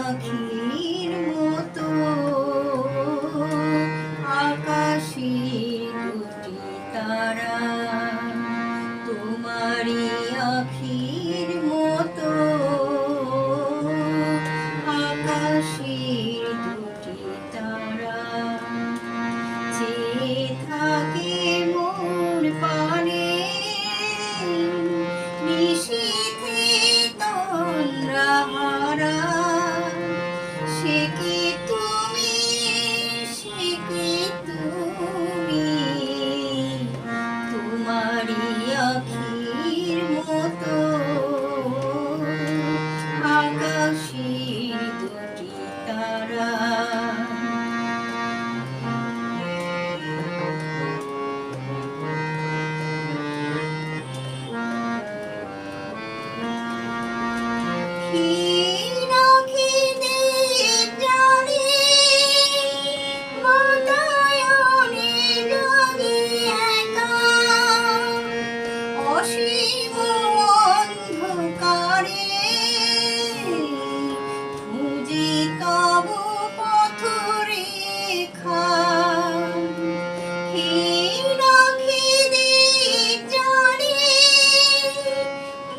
আখির মতো আকাশে দুটি তারা, তোমারই আখির মতো আকাশে দুটি তারা, চেয়ে থাকে মন পানে নিশীথে তন্দ্রাহারা। সে কি তুমি, সে কি তুমি, তোমারই আখির মতো আকাশের দুটি তারা। অসীম অন্ধকারে খুঁজি তব পথরেখা, ক্ষীণ ক্ষীণ জানি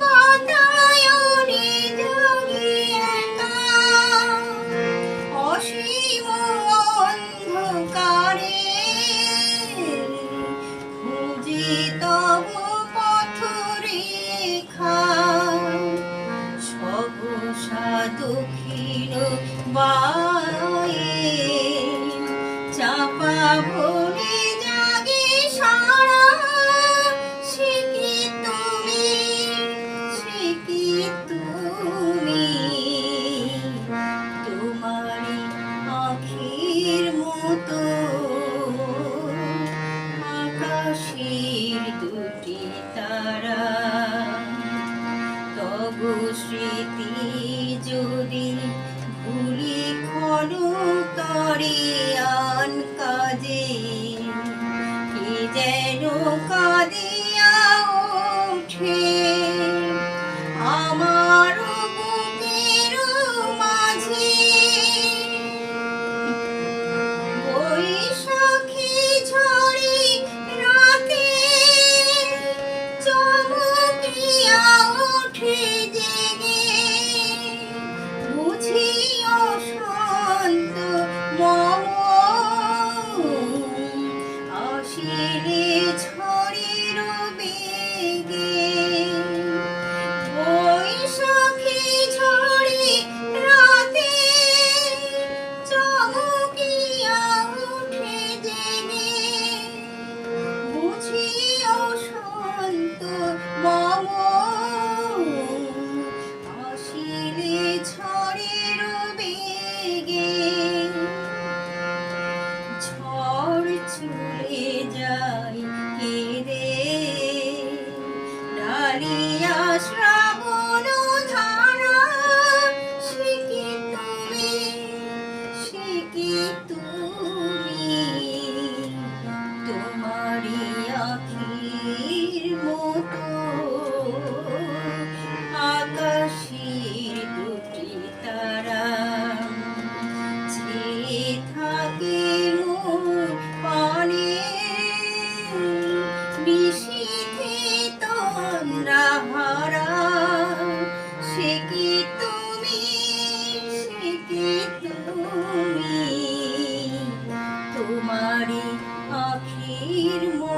বাতায়নে জাগি একা। অসীম অন্ধকারে খুঁজি তব পথরেখা, সহসা দক্ষিণ বায়ে চাপা বনে জাগে সারা। সে কি তুমি, সে কি তুমি, তোমারই আখির মতো আকাশের দুটি তারা। তব স্মৃতি যদি ভুলি ক্ষণতরে আন কাজে, কে যেন কাঁদিয়া ওঠে আমার বুকের মাঝে। বৈশাখী ঝরে রাতে চমকিয়া ওঠে জেগে, বুঝি অশান্ত মম আসিলে ঝড়ের বেগে। বৈশাখী ঝরে রাতে চমকিয়া ওঠে জেগে, বুঝি অশান্ত মম আসিলে ঝড়ের বেগে। ঝড় চলে যায় কেঁদে ডালিয়া শ্রাবণ ধারা। সে কি তুমি, সে কি তুমি, তোমারই আখির মতো আকাশের দুটি তারা। চেয়ে থাকে মন পানে নিশীথে তন্দ্রাহারা। সে কি তুমি, সে কি তুমি, তোমারই আখির মতো